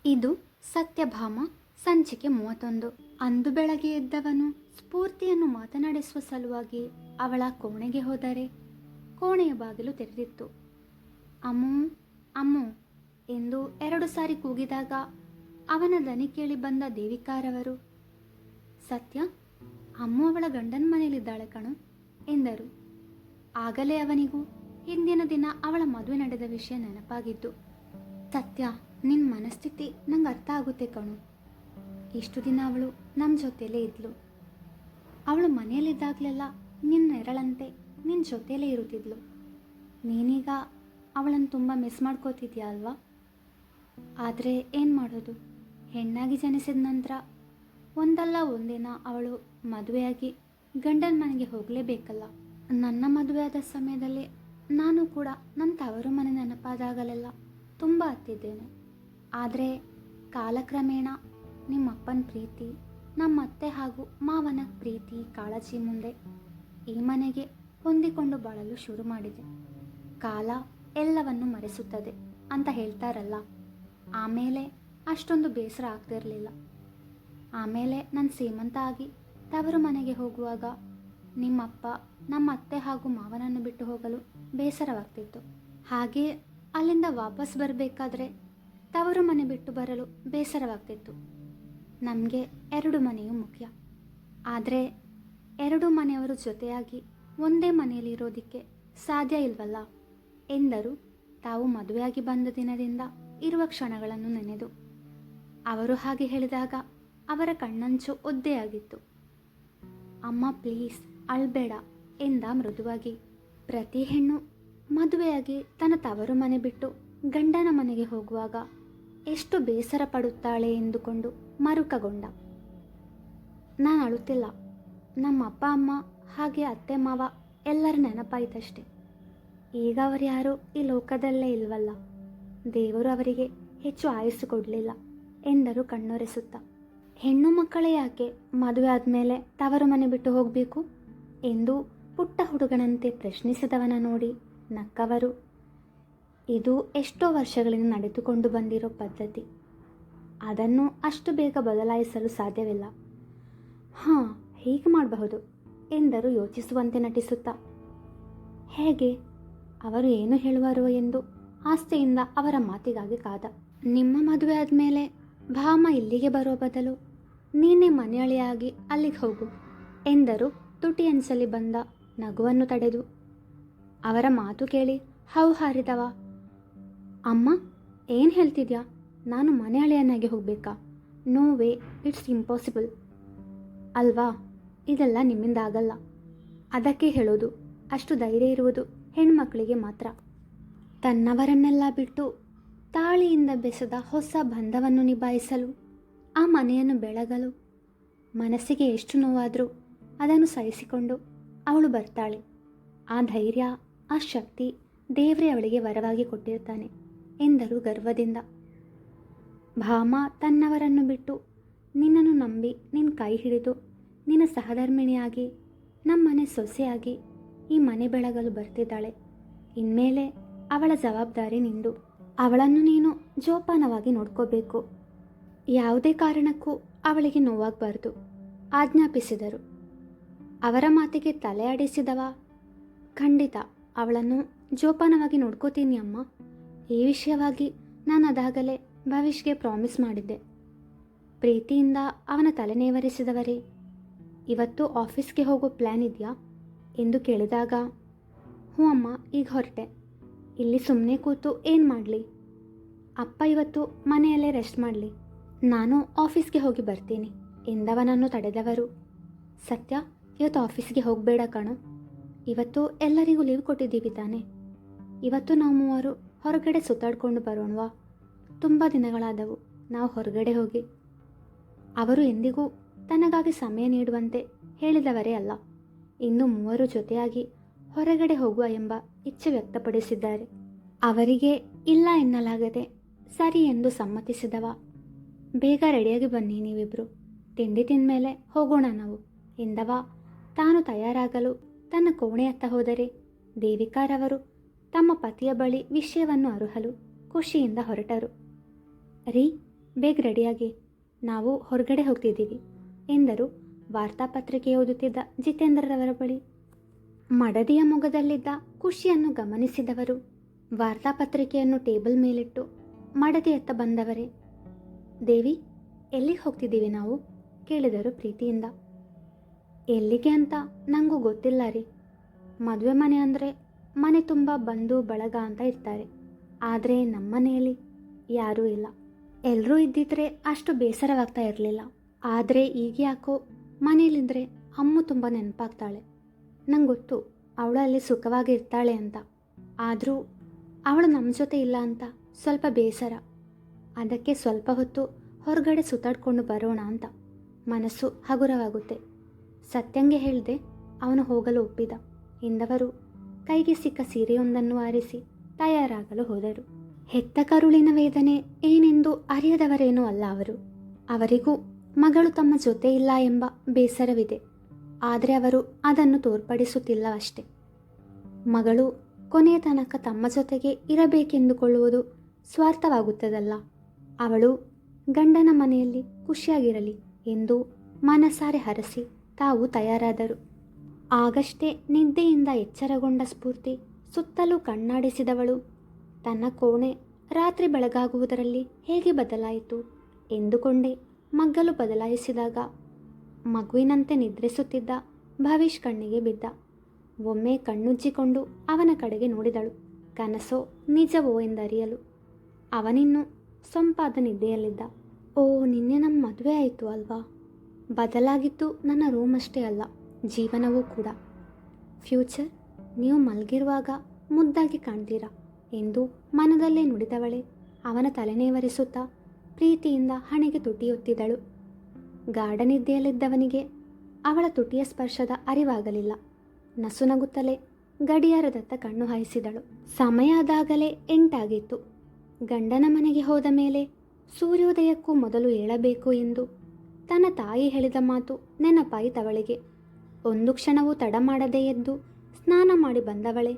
ಇದು ಸತ್ಯಭಾಮ ಸಂಚಿಕೆ 31. ಅಂದು ಬೆಳಗ್ಗೆ ಎದ್ದವನು ಸ್ಫೂರ್ತಿಯನ್ನು ಮಾತನಾಡಿಸುವ ಸಲುವಾಗಿ ಅವಳ ಕೋಣೆಗೆ ಹೋದರೆ ಕೋಣೆಯ ಬಾಗಿಲು ತೆರೆದಿತ್ತು. ಅಮ್ಮು ಅಮ್ಮು ಎಂದು 2 ಸಾರಿ ಕೂಗಿದಾಗ ಅವನ ದನಿ ಕೇಳಿ ಬಂದ ದೇವಿಕಾರವರು, ಸತ್ಯ, ಅಮ್ಮು ಅವಳ ಗಂಡನ ಮನೆಯಲ್ಲಿದ್ದಾಳೆ ಕಣು ಎಂದರು. ಆಗಲೇ ಅವನಿಗೂ ಹಿಂದಿನ ದಿನ ಅವಳ ಮದುವೆ ನಡೆದ ವಿಷಯ ನೆನಪಾಗಿದ್ದು. ಸತ್ಯ, ನಿನ್ನ ಮನಸ್ಥಿತಿ ನಂಗೆ ಅರ್ಥ ಆಗುತ್ತೆ ಕಣು. ಇಷ್ಟು ದಿನ ಅವಳು ನಮ್ಮ ಜೊತೆಲೇ ಇದ್ಲು. ಅವಳು ಮನೆಯಲ್ಲಿದ್ದಾಗಲೆಲ್ಲ ನಿನ್ನ ನೆರಳಂತೆ ನಿನ್ನ ಜೊತೆಲೇ ಇರುತ್ತಿದ್ಲು. ನೀನೀಗ ಅವಳನ್ನು ತುಂಬ ಮಿಸ್ ಮಾಡ್ಕೋತಿದ್ಯಾ ಅಲ್ವಾ? ಆದರೆ ಏನು ಮಾಡೋದು, ಹೆಣ್ಣಾಗಿ ಜನಿಸಿದ ನಂತರ ಒಂದಲ್ಲ ಒಂದಿನ ಅವಳು ಮದುವೆಯಾಗಿ ಗಂಡನ ಮನೆಗೆ ಹೋಗಲೇಬೇಕಲ್ಲ. ನನ್ನ ಮದುವೆಯಾದ ಸಮಯದಲ್ಲಿ ನಾನು ಕೂಡ ನನ್ನ ತವರು ಮನೆ ನೆನಪಾದಾಗಲೆಲ್ಲ ತುಂಬ ಹತ್ತಿದ್ದೇನೆ. ಆದರೆ ಕಾಲಕ್ರಮೇಣ ನಿಮ್ಮಪ್ಪನ ಪ್ರೀತಿ, ನಮ್ಮ ಅತ್ತೆ ಹಾಗೂ ಮಾವನ ಪ್ರೀತಿ ಕಾಳಜಿ ಮುಂದೆ ಈ ಮನೆಗೆ ಹೊಂದಿಕೊಂಡು ಬಾಳಲು ಶುರು ಮಾಡಿದೆ. ಕಾಲ ಎಲ್ಲವನ್ನು ಮರೆಸುತ್ತದೆ ಅಂತ ಹೇಳ್ತಾರಲ್ಲ, ಆಮೇಲೆ ಅಷ್ಟೊಂದು ಬೇಸರ ಆಗ್ತಿರಲಿಲ್ಲ. ಆಮೇಲೆ ನಾನು ಸೀಮಂತ ಆಗಿ ತವರು ಮನೆಗೆ ಹೋಗುವಾಗ ನಿಮ್ಮಪ್ಪ ನಮ್ಮ ಅತ್ತೆ ಹಾಗೂ ಮಾವನನ್ನು ಬಿಟ್ಟು ಹೋಗಲು ಬೇಸರವಾಗ್ತಿತ್ತು. ಹಾಗೆ ಅಲ್ಲಿಂದ ವಾಪಸ್ ಬರಬೇಕಾದ್ರೆ ತವರು ಮನೆ ಬಿಟ್ಟು ಬರಲು ಬೇಸರವಾಗ್ತಿತ್ತು. ನಮಗೆ 2 ಮನೆಯೂ ಮುಖ್ಯ. ಆದರೆ 2 ಮನೆಯವರು ಜೊತೆಯಾಗಿ ಒಂದೇ ಮನೆಯಲ್ಲಿ ಇರೋದಕ್ಕೆ ಸಾಧ್ಯ ಇಲ್ವಲ್ಲ ಎಂದರು ತಾವು ಮದುವೆಯಾಗಿ ಬಂದ ದಿನದಿಂದ ಇರುವ ಕ್ಷಣಗಳನ್ನು ನೆನೆದು. ಅವರು ಹಾಗೆ ಹೇಳಿದಾಗ ಅವರ ಕಣ್ಣಂಚು ಒದ್ದೆಯಾಗಿತ್ತು. ಅಮ್ಮ ಪ್ಲೀಸ್ ಅಳ್ಬೇಡ ಎಂದ ಮೃದುವಾಗಿ. ಪ್ರತಿ ಹೆಣ್ಣು ಮದುವೆಯಾಗಿ ತನ್ನ ತವರು ಮನೆ ಬಿಟ್ಟು ಗಂಡನ ಮನೆಗೆ ಹೋಗುವಾಗ ಎಷ್ಟು ಬೇಸರ ಪಡುತ್ತಾಳೆ ಎಂದುಕೊಂಡು ಮರುಕಗೊಂಡ. ನಾನು ಅಳುತ್ತಿಲ್ಲ, ನಮ್ಮ ಅಪ್ಪ ಅಮ್ಮ ಹಾಗೆ ಅತ್ತೆ ಮಾವ ಎಲ್ಲರ ನೆನಪಾಯ್ತಷ್ಟೆ. ಈಗ ಅವರು ಯಾರೂ ಈ ಲೋಕದಲ್ಲೇ ಇಲ್ವಲ್ಲ, ದೇವರು ಅವರಿಗೆ ಹೆಚ್ಚು ಆಯುಸ್ಸು ಕೊಡಲಿಲ್ಲ ಎಂದರು ಕಣ್ಣೊರೆಸುತ್ತಾ. ಹೆಣ್ಣು ಮಕ್ಕಳೇ ಯಾಕೆ ಮದುವೆ ಆದಮೇಲೆ ತವರು ಮನೆ ಬಿಟ್ಟು ಹೋಗಬೇಕು ಎಂದು ಪುಟ್ಟ ಹುಡುಗನಂತೆ ಪ್ರಶ್ನಿಸಿದವನ ನೋಡಿ ನಕ್ಕವರು. ಇದು ಎಷ್ಟೋ ವರ್ಷಗಳಿಂದ ನಡೆದುಕೊಂಡು ಬಂದಿರೋ ಪದ್ಧತಿ, ಅದನ್ನು ಅಷ್ಟು ಬೇಗ ಬದಲಾಯಿಸಲು ಸಾಧ್ಯವಿಲ್ಲ. ಹಾಂ, ಹೀಗೆ ಮಾಡಬಹುದು ಎಂದರು ಯೋಚಿಸುವಂತೆ ನಟಿಸುತ್ತಾ. ಹೇಗೆ? ಅವರು ಏನು ಹೇಳುವರೋ ಎಂದು ಆಸ್ತೆಯಿಂದ ಅವರ ಮಾತಿಗಾಗಿ ಕಾದ. ನಿಮ್ಮ ಮದುವೆ ಆದಮೇಲೆ ಭಾಮ ಇಲ್ಲಿಗೆ ಬರೋ ಬದಲು ನೀನೇ ಮನೆಯಳಿಯಾಗಿ ಅಲ್ಲಿಗೆ ಹೋಗು ಎಂದರು ತುಟಿಯನ್ಸಲಿ ಬಂದ ನಗುವನ್ನು ತಡೆದು. ಅವರ ಮಾತು ಕೇಳಿ ಹೌಹಾರಿದವ. ಅಮ್ಮ, ಏನು ಹೇಳ್ತಿದ್ಯಾ? ನಾನು ಮನೆಯಳೆಯನ್ನಾಗಿ ಹೋಗಬೇಕಾ? No way, it's impossible. ಅಲ್ವಾ? ಇದೆಲ್ಲ ನಿಮ್ಮಿಂದ ಆಗಲ್ಲ. ಅದಕ್ಕೆ ಹೇಳೋದು, ಅಷ್ಟು ಧೈರ್ಯ ಇರುವುದು ಹೆಣ್ಮಕ್ಕಳಿಗೆ ಮಾತ್ರ. ತನ್ನವರನ್ನೆಲ್ಲ ಬಿಟ್ಟು ತಾಳಿಯಿಂದ ಬೆಸೆದ ಹೊಸ ಬಂಧವನ್ನು ನಿಭಾಯಿಸಲು, ಆ ಮನೆಯನ್ನು ಬೆಳಗಲು ಮನಸ್ಸಿಗೆ ಎಷ್ಟು ನೋವಾದರೂ ಅದನ್ನು ಸಹಿಸಿಕೊಂಡು ಅವಳು ಬರ್ತಾಳೆ. ಆ ಧೈರ್ಯ, ಆ ಶಕ್ತಿ ದೇವರೇ ಅವಳಿಗೆ ವರವಾಗಿ ಕೊಟ್ಟಿರ್ತಾನೆ ಎಂದರು ಗರ್ವದಿಂದ. ಭಾಮ ತನ್ನವರನ್ನು ಬಿಟ್ಟು ನಿನ್ನನ್ನು ನಂಬಿ ನಿನ್ನ ಕೈ ಹಿಡಿದು ನಿನ್ನ ಸಹಧರ್ಮಿಣಿಯಾಗಿ ನಮ್ಮನೆ ಸೊಸೆಯಾಗಿ ಈ ಮನೆ ಬೆಳಗಲು ಬರ್ತಿದ್ದಾಳೆ. ಇನ್ಮೇಲೆ ಅವಳ ಜವಾಬ್ದಾರಿ ನಿಂದು. ಅವಳನ್ನು ನೀನು ಜೋಪಾನವಾಗಿ ನೋಡ್ಕೋಬೇಕು. ಯಾವುದೇ ಕಾರಣಕ್ಕೂ ಅವಳಿಗೆ ನೋವಾಗಬಾರ್ದು ಆಜ್ಞಾಪಿಸಿದರು. ಅವರ ಮಾತಿಗೆ ತಲೆ ಆಡಿಸಿದವ, ಖಂಡಿತ ಅವಳನ್ನು ಜೋಪಾನವಾಗಿ ನೋಡ್ಕೋತೀನಿ ಅಮ್ಮ. ಈ ವಿಷಯವಾಗಿ ನಾನು ಅದಾಗಲೇ ಭವಿಷ್ಗೆ ಪ್ರಾಮಿಸ್ ಮಾಡಿದ್ದೆ. ಪ್ರೀತಿಯಿಂದ ಅವನ ತಲೆನೇವರಿಸಿದವರೇ, ಇವತ್ತು ಆಫೀಸ್ಗೆ ಹೋಗೋ ಪ್ಲ್ಯಾನ್ ಇದೆಯಾ ಎಂದು ಕೇಳಿದಾಗ, ಹ್ಞೂ ಅಮ್ಮ, ಈಗ ಹೊರಟೆ. ಇಲ್ಲಿ ಸುಮ್ಮನೆ ಕೂತು ಏನು ಮಾಡಲಿ? ಅಪ್ಪ ಇವತ್ತು ಮನೆಯಲ್ಲೇ ರೆಸ್ಟ್ ಮಾಡಲಿ, ನಾನು ಆಫೀಸ್ಗೆ ಹೋಗಿ ಬರ್ತೀನಿ ಎಂದವನನ್ನು ತಡೆದವರು. ಸತ್ಯ, ಇವತ್ತು ಆಫೀಸ್ಗೆ ಹೋಗಬೇಡ ಕಣೋ. ಇವತ್ತು ಎಲ್ಲರಿಗೂ ಲೀವ್ ಕೊಟ್ಟಿದ್ದೀವಿ ತಾನೆ. ಇವತ್ತು ನಾವು 3 ಹೊರಗಡೆ ಸುತ್ತಾಡ್ಕೊಂಡು ಬರೋಣವಾ? ತುಂಬ ದಿನಗಳಾದವು ನಾವು ಹೊರಗಡೆ ಹೋಗಿ. ಅವರು ಎಂದಿಗೂ ತನಗಾಗಿ ಸಮಯ ನೀಡುವಂತೆ ಹೇಳಿದವರೇ ಅಲ್ಲ. ಇನ್ನು 3 ಜೊತೆಯಾಗಿ ಹೊರಗಡೆ ಹೋಗುವ ಎಂಬ ಇಚ್ಛೆ ವ್ಯಕ್ತಪಡಿಸಿದ್ದಾರೆ. ಅವರಿಗೆ ಇಲ್ಲ ಎನ್ನಲಾಗದೆ ಸರಿ ಎಂದು ಸಮ್ಮತಿಸಿದವ. ಬೇಗ ರೆಡಿಯಾಗಿ ಬನ್ನಿ ನೀವಿಬ್ಬರು, ತಿಂಡಿ ತಿಂದಮೇಲೆ ಹೋಗೋಣ ನಾವು ಎಂದವ ತಾನು ತಯಾರಾಗಲು ತನ್ನ ಕೋಣೆಯತ್ತ ಹೋದರೆ ದೇವಿಕಾರವರು ತಮ್ಮ ಪತಿಯ ಬಳಿ ವಿಷಯವನ್ನು ಅರುಹಲು ಖುಷಿಯಿಂದ ಹೊರಟರು. ರೀ, ಬೇಗ ರೆಡಿಯಾಗಿ, ನಾವು ಹೊರಗಡೆ ಹೋಗ್ತಿದ್ದೀವಿ ಎಂದರು ವಾರ್ತಾಪತ್ರಿಕೆ ಓದುತ್ತಿದ್ದ ಜಿತೇಂದ್ರರವರ ಬಳಿ. ಮಡದಿಯ ಮೊಗದಲ್ಲಿದ್ದ ಖುಷಿಯನ್ನು ಗಮನಿಸಿದವರು ವಾರ್ತಾಪತ್ರಿಕೆಯನ್ನು ಟೇಬಲ್ ಮೇಲಿಟ್ಟು ಮಡದಿಯತ್ತ ಬಂದವರೇ, ದೇವಿ, ಎಲ್ಲಿಗೆ ಹೋಗ್ತಿದ್ದೀವಿ ನಾವು ಕೇಳಿದರು ಪ್ರೀತಿಯಿಂದ. ಎಲ್ಲಿಗೆ ಅಂತ ನನಗೂ ಗೊತ್ತಿಲ್ಲ ರೀ. ಮದುವೆ ಮನೆ ಅಂದರೆ ಮನೆ ತುಂಬ ಬಂಧು ಬಳಗ ಅಂತ ಇರ್ತಾರೆ. ಆದರೆ ನಮ್ಮ ಮನೆಯಲ್ಲಿ ಯಾರೂ ಇಲ್ಲ. ಎಲ್ಲರೂ ಇದ್ದಿದ್ರೆ ಅಷ್ಟು ಬೇಸರವಾಗ್ತಾ ಇರಲಿಲ್ಲ. ಆದರೆ ಈಗ ಯಾಕೋ ಮನೇಲಿದ್ದರೆ ಅಮ್ಮು ತುಂಬ ನೆನಪಾಗ್ತಾಳೆ. ನಂಗೆ ಗೊತ್ತು ಅವಳು ಅಲ್ಲಿ ಸುಖವಾಗಿ ಇರ್ತಾಳೆ ಅಂತ. ಆದರೂ ಅವಳು ನಮ್ಮ ಜೊತೆ ಇಲ್ಲ ಅಂತ ಸ್ವಲ್ಪ ಬೇಸರ. ಅದಕ್ಕೆ ಸ್ವಲ್ಪ ಹೊತ್ತು ಹೊರಗಡೆ ಸುತ್ತಾಡ್ಕೊಂಡು ಬರೋಣ ಅಂತ ಮನಸ್ಸು ಹಗುರವಾಗುತ್ತೆ. ಸತ್ಯಂಗೆ ಹೇಳಿದೆ, ಅವನು ಹೋಗಲು ಒಪ್ಪಿದ ಎಂದವರು ಕೈಗೆ ಸಿಕ್ಕ ಸೀರೆಯೊಂದನ್ನು ಆರಿಸಿ ತಯಾರಾಗಲು ಹೋದರು. ಹೆತ್ತ ಕರುಳಿನ ವೇದನೆ ಏನೆಂದು ಅರಿಯದವರೇನೂ ಅಲ್ಲ ಅವರು. ಅವರಿಗೂ ಮಗಳು ತಮ್ಮ ಜೊತೆ ಇಲ್ಲ ಎಂಬ ಬೇಸರವಿದೆ. ಆದರೆ ಅವರು ಅದನ್ನು ತೋರ್ಪಡಿಸುತ್ತಿಲ್ಲ ಅಷ್ಟೆ. ಮಗಳು ಕೊನೆಯ ತನಕ ತಮ್ಮ ಜೊತೆಗೆ ಇರಬೇಕೆಂದುಕೊಳ್ಳುವುದು ಸ್ವಾರ್ಥವಾಗುತ್ತದಲ್ಲ. ಅವಳು ಗಂಡನ ಮನೆಯಲ್ಲಿ ಖುಷಿಯಾಗಿರಲಿ ಎಂದು ಮನಸಾರೆ ಹರಸಿ ತಾವು ತಯಾರಾದರು. ಆಗಷ್ಟೇ ನಿದ್ದೆಯಿಂದ ಎಚ್ಚರಗೊಂಡ ಸ್ಫೂರ್ತಿ ಸುತ್ತಲೂ ಕಣ್ಣಾಡಿಸಿದವಳು ತನ್ನ ಕೋಣೆ ರಾತ್ರಿ ಬೆಳಗಾಗುವುದರಲ್ಲಿ ಹೇಗೆ ಬದಲಾಯಿತು ಎಂದುಕೊಂಡೇ ಮಗ್ಗಲು ಬದಲಾಯಿಸಿದಾಗ ಮಗುವಿನಂತೆ ನಿದ್ರಿಸುತ್ತಿದ್ದ ಭವಿಷ್ ಕಣ್ಣಿಗೆ ಬಿದ್ದ. ಒಮ್ಮೆ ಕಣ್ಣುಜ್ಜಿಕೊಂಡು ಅವನ ಕಡೆಗೆ ನೋಡಿದಳು. ಕನಸೋ ನಿಜವೋ ಎಂದರಿಯಲು. ಅವನಿನ್ನೂ ಸೊಂಪಾದ ನಿದ್ದೆಯಲ್ಲಿದ್ದ. ಓ, ನಿನ್ನೆ ನಮ್ಮ ಮದುವೆ ಆಯಿತು ಅಲ್ವಾ? ಬದಲಾಗಿತ್ತು ನನ್ನ ರೂಮ್ ಅಷ್ಟೇ ಅಲ್ಲ, ಜೀವನವೂ ಕೂಡ. ಫ್ಯೂಚರ್, ನೀವು ಮಲಗಿರುವಾಗ ಮುದ್ದಾಗಿ ಕಾಣ್ತೀರಾ ಎಂದು ಮನದಲ್ಲೇ ನುಡಿದವಳೆ ಅವನ ತಲೆನೇವರಿಸುತ್ತಾ ಪ್ರೀತಿಯಿಂದ ಹಣೆಗೆ ತುಟಿಯೊತ್ತಿದಳು. ಗಾಢನಿದ್ದೆಯಲ್ಲಿದ್ದವನಿಗೆ ಅವಳ ತುಟಿಯ ಸ್ಪರ್ಶದ ಅರಿವಾಗಲಿಲ್ಲ. ನಸುನಗುತ್ತಲೇ ಗಡಿಯಾರದತ್ತ ಕಣ್ಣು ಹಾಯಿಸಿದಳು. ಸಮಯ ಅದಾಗಲೇ 8 ಆಗಿತ್ತು. ಗಂಡನ ಮನೆಗೆ ಹೋದ ಮೇಲೆ ಸೂರ್ಯೋದಯಕ್ಕೂ ಮೊದಲು ಏಳಬೇಕು ಎಂದು ತನ್ನ ತಾಯಿ ಹೇಳಿದ ಮಾತು ನೆನಪಾಯಿತವಳಿಗೆ. ಒಂದು ಕ್ಷಣವೂ ತಡ ಮಾಡದೇ ಎದ್ದು ಸ್ನಾನ ಮಾಡಿ ಬಂದವಳೆ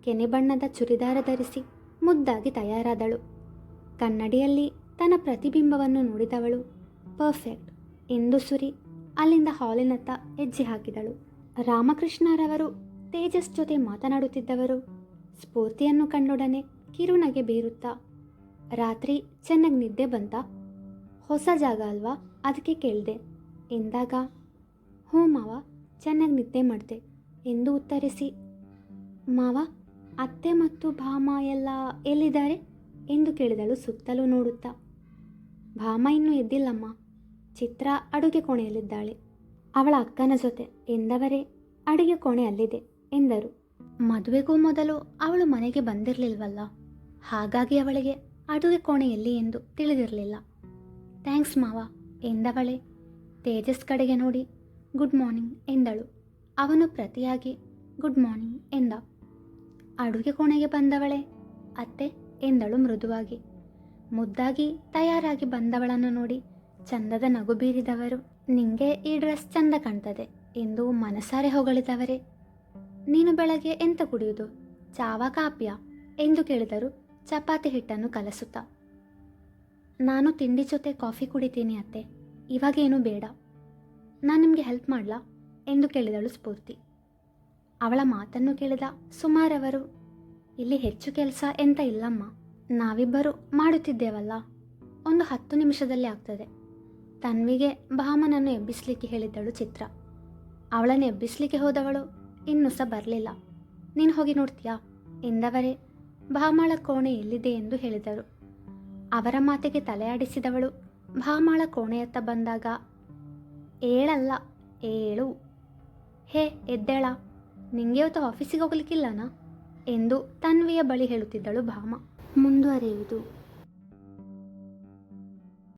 ಕೆನೆ ಬಣ್ಣದ ಚುರಿದಾರ ಧರಿಸಿ ಮುದ್ದಾಗಿ ತಯಾರಾದಳು. ಕನ್ನಡಿಯಲ್ಲಿ ತನ್ನ ಪ್ರತಿಬಿಂಬವನ್ನು ನೋಡಿದವಳು ಪರ್ಫೆಕ್ಟ್ ಎಂದು ಸುರಿ ಅಲ್ಲಿಂದ ಹಾಲಿನತ್ತ ಹೆಜ್ಜೆ ಹಾಕಿದಳು. ರಾಮಕೃಷ್ಣರವರು ತೇಜಸ್ ಜೊತೆ ಮಾತನಾಡುತ್ತಿದ್ದವರು ಸ್ಫೂರ್ತಿಯನ್ನು ಕಂಡೊಡನೆ ಕಿರುನಗೆ ಬೀರುತ್ತಾ, ರಾತ್ರಿ ಚೆನ್ನಾಗಿ ನಿದ್ದೆ ಬಂತಾ? ಹೊಸ ಜಾಗ ಅಲ್ವಾ, ಅದಕ್ಕೆ ಕೇಳಿದೆ ಎಂದಾಗ, ಹ್ಞೂ ಮಾವ, ಚೆನ್ನಾಗಿ ನಿದ್ದೆ ಮಾಡಿದೆ ಎಂದು ಉತ್ತರಿಸಿ, ಮಾವ, ಅತ್ತೆ ಮತ್ತು ಭಾಮ ಎಲ್ಲ ಎಲ್ಲಿದ್ದಾರೆ ಎಂದು ಕೇಳಿದಳು ಸುತ್ತಲೂ ನೋಡುತ್ತಾ. ಭಾಮ ಇನ್ನೂ ಎದ್ದಿಲ್ಲಮ್ಮ, ಚಿತ್ರ ಅಡುಗೆ ಕೋಣೆಯಲ್ಲಿದ್ದಾಳೆ, ಅವಳ ಅಕ್ಕನ ಜೊತೆ ಎಂದವರೇ ಅಡುಗೆ ಕೋಣೆ ಅಲ್ಲಿದೆ ಎಂದರು. ಮದುವೆಗೂ ಮೊದಲು ಅವಳು ಮನೆಗೆ ಬಂದಿರಲಿಲ್ವಲ್ಲ, ಹಾಗಾಗಿ ಅವಳಿಗೆ ಅಡುಗೆ ಕೋಣೆ ಎಲ್ಲಿ ಎಂದು ತಿಳಿದಿರಲಿಲ್ಲ. ಥ್ಯಾಂಕ್ಸ್ ಮಾವ ಎಂದವಳೆ ತೇಜಸ್ ಕಡೆಗೆ ನೋಡಿ ಗುಡ್ ಮಾರ್ನಿಂಗ್ ಎಂದಳು. ಅವನು ಪ್ರತಿಯಾಗಿ ಗುಡ್ ಮಾರ್ನಿಂಗ್ ಎಂದ. ಅಡುಗೆ ಕೋಣೆಗೆ ಬಂದವಳೆ ಅತ್ತೆ ಎಂದಳು ಮೃದುವಾಗಿ. ಮುದ್ದಾಗಿ ತಯಾರಾಗಿ ಬಂದವಳನ್ನು ನೋಡಿ ಚಂದದ ನಗು ಬೀರಿದವರು, ನಿಂಗೆ ಈ ಡ್ರೆಸ್ ಚಂದ ಕಾಣ್ತದೆ ಎಂದು ಮನಸಾರೆ ಹೊಗಳಿದವರೇ, ನೀನು ಬೆಳಗ್ಗೆ ಎಂತ ಕುಡಿಯುವುದು, ಚಾವಾ ಕಾಪಿಯಾ ಎಂದು ಕೇಳಿದರು ಚಪಾತಿ ಹಿಟ್ಟನ್ನು ಕಲಸುತ್ತಾ. ನಾನು ತಿಂಡಿ ಜೊತೆ ಕಾಫಿ ಕುಡಿತೀನಿ ಅತ್ತೆ, ಇವಾಗೇನು ಬೇಡ. ನಾನು ನಿಮಗೆ ಹೆಲ್ಪ್ ಮಾಡಲಾ ಎಂದು ಕೇಳಿದಳು ಸ್ಫೂರ್ತಿ. ಅವಳ ಮಾತನ್ನು ಕೇಳಿದ ಸುಮಾರವರು, ಇಲ್ಲಿ ಹೆಚ್ಚು ಕೆಲಸ ಎಂತ ಇಲ್ಲಮ್ಮ, ನಾವಿಬ್ಬರು ಮಾಡುತ್ತಿದ್ದೇವಲ್ಲ, ಒಂದು 10 ನಿಮಿಷದಲ್ಲಿ ಆಗ್ತದೆ. ತನ್ವಿಗೆ ಭಾಮನನ್ನು ಎಬ್ಬಿಸಲಿಕ್ಕೆ ಹೇಳಿದ್ದಳು ಚಿತ್ರ. ಅವಳನ್ನು ಎಬ್ಬಿಸಲಿಕ್ಕೆ ಹೋದವಳು ಇನ್ನೂ ಸಹ ಬರಲಿಲ್ಲ. ನೀನು ಹೋಗಿ ನೋಡ್ತೀಯಾ ಎಂದವರೇ ಭಾಮಾಳ ಕೋಣೆ ಎಲ್ಲಿದೆ ಎಂದು ಹೇಳಿದರು. ಅವರ ಮಾತಿಗೆ ತಲೆಯಾಡಿಸಿದವಳು ಭಾಮಾಳ ಕೋಣೆಯತ್ತ ಬಂದಾಗ, ಏಳಲ್ಲ 7 ಹೇ ಎದ್ದೇಳ, ನಿಂಗೆ ಇವತ್ತು ಆಫೀಸಿಗೆ ಹೋಗ್ಲಿಕ್ಕಿಲ್ಲನಾ ಎಂದು ತನ್ವಿಯ ಬಳಿ ಹೇಳುತ್ತಿದ್ದಳು ಭಾಮ. ಮುಂದುವರೆಯುವುದು.